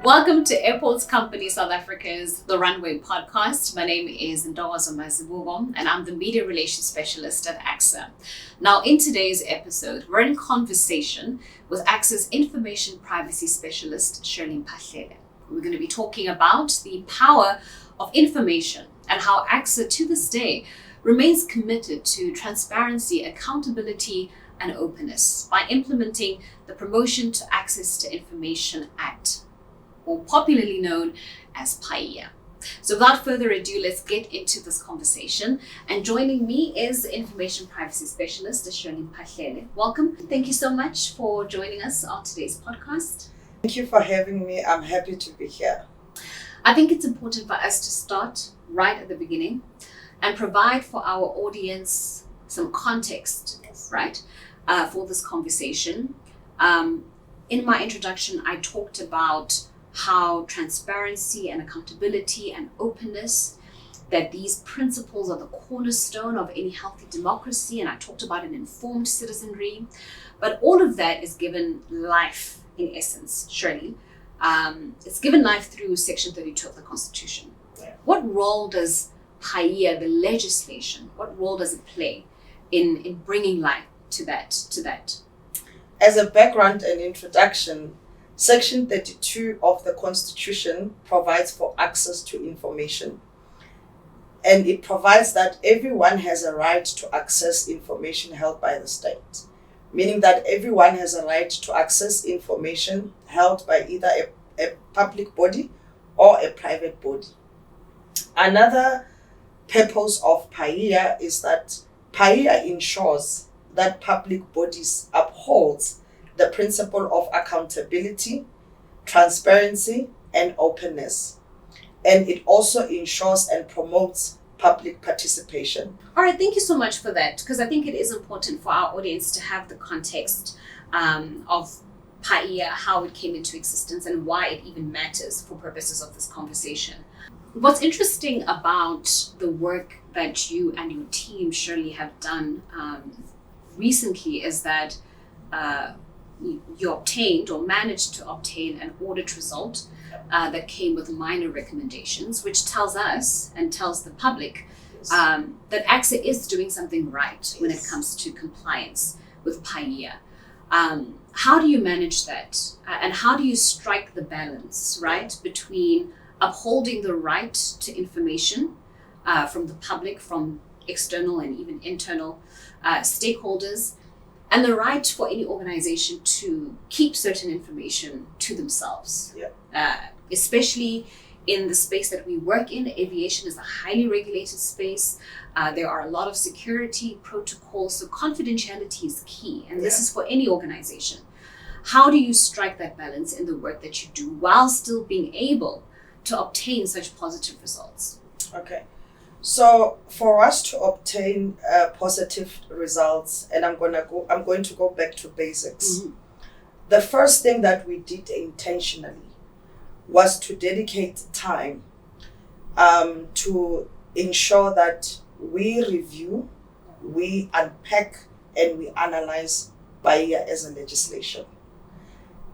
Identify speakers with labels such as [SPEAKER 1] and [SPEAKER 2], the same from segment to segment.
[SPEAKER 1] Welcome to Airports Company South Africa's The Runway podcast. My name is Ntokozo Mazibuko, and I'm the Media Relations Specialist at ACSA. Now, in today's episode, we're in conversation with ACSA's Information Privacy Specialist, Sherly Mphahlele. We're going to be talking about the power of information and how ACSA, to this day, remains committed to transparency, accountability, and openness by implementing the Promotion to Access to Information Act, or popularly known as PAIA. So without further ado, let's get into this conversation. And joining me is Information Privacy Specialist, Sherly Mphahlele. Welcome. Thank you so much for joining us on today's podcast.
[SPEAKER 2] Thank you for having me. I'm happy to be here.
[SPEAKER 1] I think it's important for us to start right at the beginning and provide for our audience some context, right, for this conversation. In my introduction, I talked about how transparency and accountability and openness, that these principles are the cornerstone of any healthy democracy, and I talked about an informed citizenry. But all of that is given life, in essence, Sherly. It's given life through Section 32 of the Constitution. What role does PAIA, the legislation, what role does it play in bringing life to that?
[SPEAKER 2] As a background and introduction, Section 32 of the Constitution provides for access to information. And it provides that everyone has a right to access information held by the state, meaning that everyone has a right to access information held by either a public body or a private body. Another purpose of PAIA is that PAIA ensures that public bodies upholds the principle of accountability, transparency, and openness. And it also ensures and promotes public participation.
[SPEAKER 1] All right, thank you so much for that, because I think it is important for our audience to have the context of PAIA, how it came into existence, and why it even matters for purposes of this conversation. What's interesting about the work that you and your team, Sherly, have done recently is that you obtained or managed to obtain an audit result that came with minor recommendations, which tells us and tells the public that ACSA is doing something right when it comes to compliance with PAIA. How do you manage that? And how do you strike the balance, right, between upholding the right to information from the public, from external and even internal stakeholders, and the right for any organization to keep certain information to themselves, especially in the space that we work in? Aviation is a highly regulated space. There are a lot of security protocols, so confidentiality is key, and this is for any organization. How do you strike that balance in the work that you do while still being able to obtain such positive results?
[SPEAKER 2] Okay. So for us to obtain positive results, and I'm going to go back to basics. Mm-hmm. The first thing that we did intentionally was to dedicate time to ensure that we review, we unpack, and we analyze PAIA as a legislation.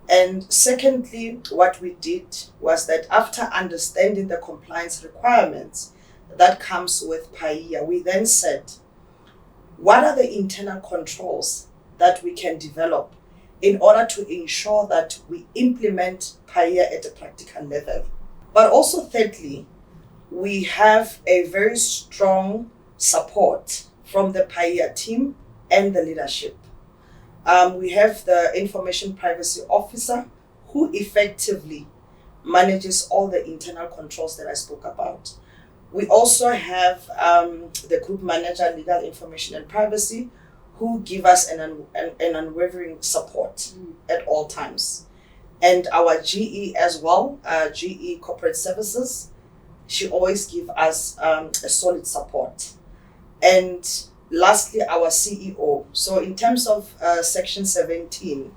[SPEAKER 2] And secondly, what we did was that after understanding the compliance requirements that comes with PAIA, we then said, what are the internal controls that we can develop in order to ensure that we implement PAIA at a practical level? But also thirdly, we have a very strong support from the PAIA team and the leadership. We have the Information Privacy Officer who effectively manages all the internal controls that I spoke about. We also have the Group Manager, Legal Information and Privacy, who give us an unwavering support at all times. And our GE as well, GE Corporate Services, she always gives us a solid support. And lastly, our CEO. So in terms of Section 17,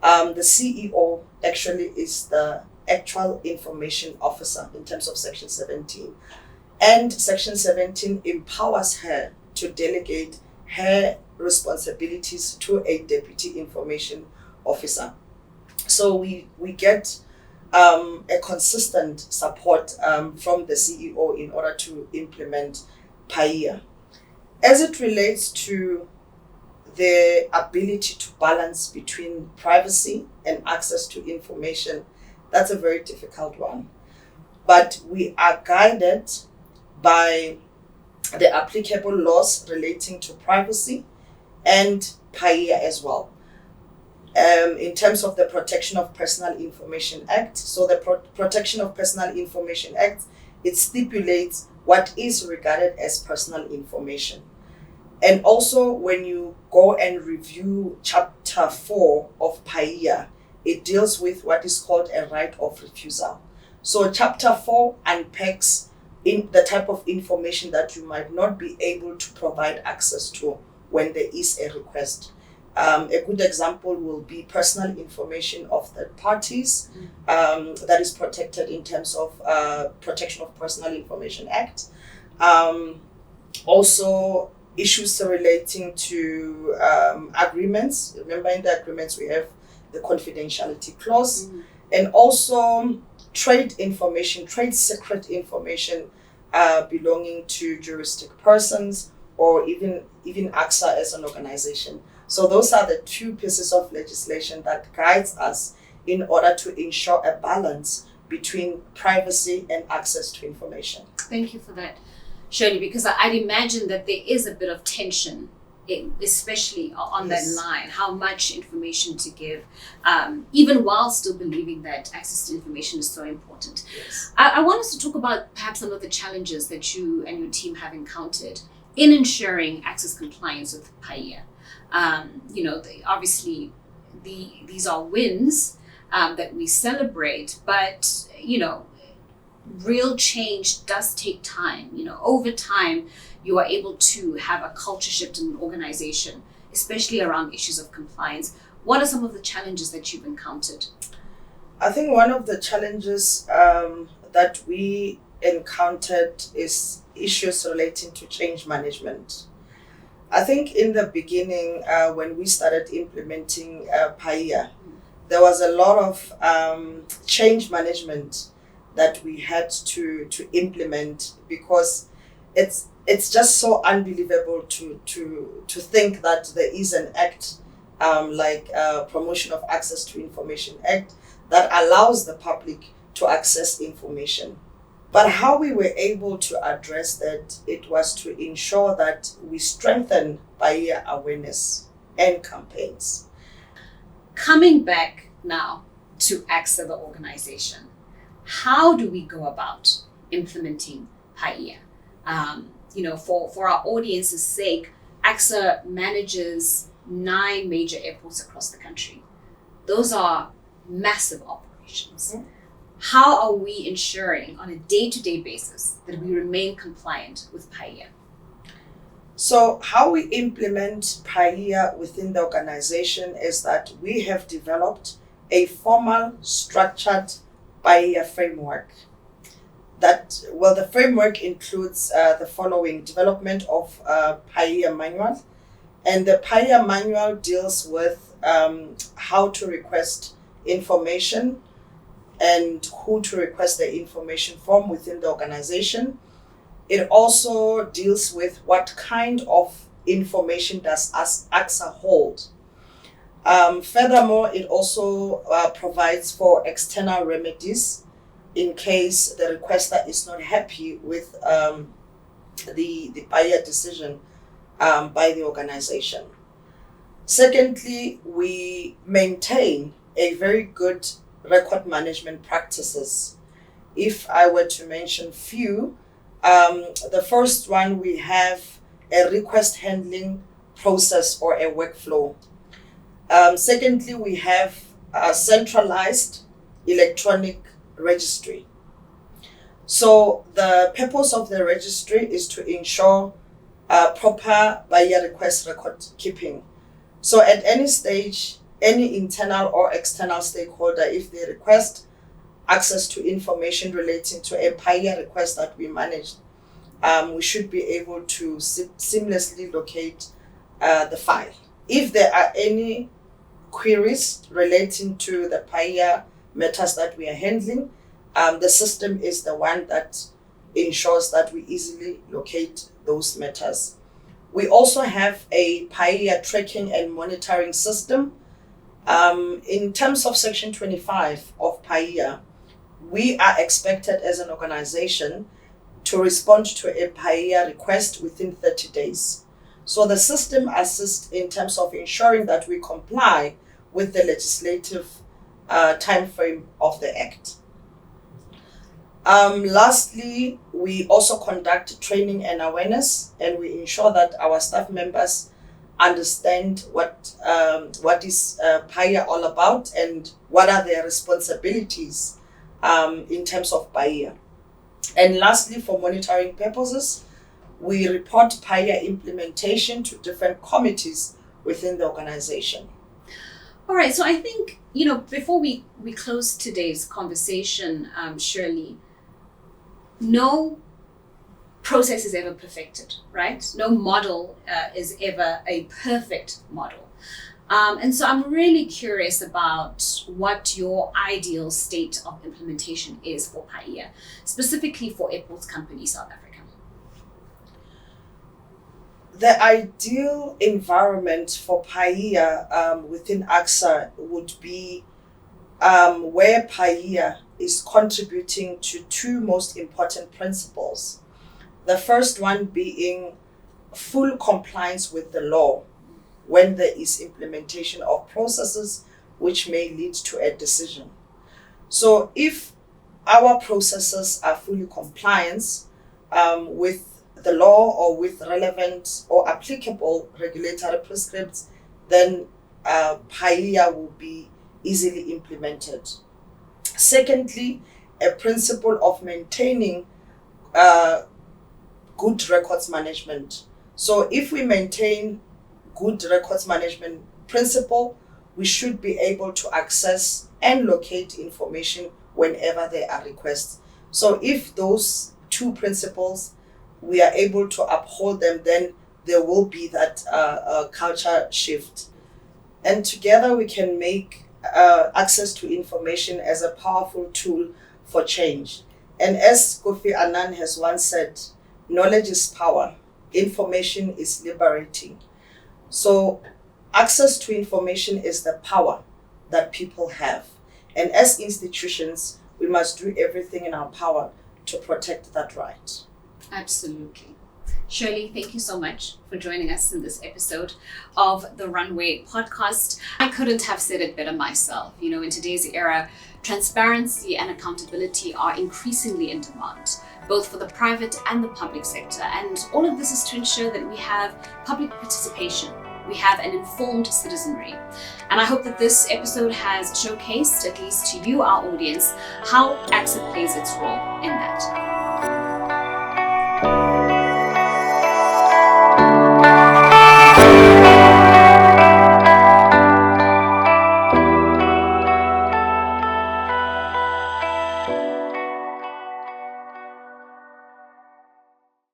[SPEAKER 2] the CEO actually is the actual information officer in terms of Section 17. And Section 17 empowers her to delegate her responsibilities to a deputy information officer. So we get a consistent support from the CEO in order to implement PAIA. As it relates to the ability to balance between privacy and access to information, that's a very difficult one. But we are guided by the applicable laws relating to privacy and PAIA as well. In terms of the Protection of Personal Information Act, so the Protection of Personal Information Act, it stipulates what is regarded as personal information. And also when you go and review Chapter 4 of PAIA, it deals with what is called a right of refusal. So Chapter 4 unpacks in the type of information that you might not be able to provide access to when there is a request. A good example will be personal information of third parties that is protected in terms of Protection of Personal Information Act. Also, issues relating to agreements. Remember, in the agreements we have the confidentiality clause, and also trade information, trade secret information belonging to juristic persons, or even ACSA as an organization. So those are the two pieces of legislation that guides us in order to ensure a balance between privacy and access to information.
[SPEAKER 1] Thank you for that, Sherly, because I'd imagine that there is a bit of tension, especially on that line, how much information to give, even while still believing that access to information is so important.
[SPEAKER 2] Yes.
[SPEAKER 1] I want us to talk about perhaps some of the challenges that you and your team have encountered in ensuring access compliance with PAIA. Obviously, these are wins that we celebrate, but, real change does take time. Over time, you are able to have a culture shift in an organization, especially around issues of compliance. What are some of the challenges that you've encountered?
[SPEAKER 2] I think one of the challenges that we encountered is issues relating to change management. I think in the beginning, when we started implementing PAIA, there was a lot of change management that we had to implement, because it's just so unbelievable to think that there is an act like Promotion of Access to Information Act that allows the public to access information. But how we were able to address that, it was to ensure that we strengthen PAIA awareness and campaigns.
[SPEAKER 1] Coming back now to ACSA, the organization, how do we go about implementing PAIA? For our audience's sake, ACSA manages 9 major airports across the country. Those are massive operations. How are we ensuring on a day-to-day basis that we remain compliant with PAIA?
[SPEAKER 2] So how we implement PAIA within the organization is that we have developed a formal, structured PAIA framework. The framework includes the following: development of PAIA manual, and the PAIA manual deals with how to request information and who to request the information from within the organization. It also deals with what kind of information does ACSA hold. Furthermore, it also provides for external remedies in case the requester is not happy with the PAIA decision by the organization. Secondly, we maintain a very good record management practices. If I were to mention few, the first one, we have a request handling process or a workflow. Secondly, we have a centralized electronic registry. So the purpose of the registry is to ensure proper PAIA request record keeping. So at any stage, any internal or external stakeholder, if they request access to information relating to a PAIA request that we manage, we should be able to seamlessly locate the file. If there are any queries relating to the PAIA matters that we are handling. The system is the one that ensures that we easily locate those matters. We also have a PAIA tracking and monitoring system. In terms of Section 25 of PAIA, we are expected as an organization to respond to a PAIA request within 30 days. So the system assists in terms of ensuring that we comply with the legislative timeframe of the Act. Lastly, we also conduct training and awareness, and we ensure that our staff members understand what is PAIA all about and what are their responsibilities in terms of PAIA. And lastly, for monitoring purposes, we report PAIA implementation to different committees within the organization.
[SPEAKER 1] All right, so I think, before we close today's conversation, Sherly, no process is ever perfected, right? No model is ever a perfect model. And so I'm really curious about what your ideal state of implementation is for PAIA, specifically for Airports Company South Africa.
[SPEAKER 2] The ideal environment for PAIA within ACSA would be where PAIA is contributing to two most important principles. The first one being full compliance with the law when there is implementation of processes which may lead to a decision. So if our processes are fully compliant with the law or with relevant or applicable regulatory prescripts, then PAIA will be easily implemented. Secondly, a principle of maintaining good records management. So if we maintain good records management principle, we should be able to access and locate information whenever there are requests. So if those two principles, we are able to uphold them, then there will be that culture shift. And together we can make access to information as a powerful tool for change. And as Kofi Annan has once said, knowledge is power, information is liberating. So access to information is the power that people have. And as institutions, we must do everything in our power to protect that right.
[SPEAKER 1] Absolutely. Sherly, thank you so much for joining us in this episode of the Runway podcast. I couldn't have said it better myself. In today's era, transparency and accountability are increasingly in demand, both for the private and the public sector. And all of this is to ensure that we have public participation. We have an informed citizenry. And I hope that this episode has showcased, at least to you, our audience, how ACSA plays its role in that.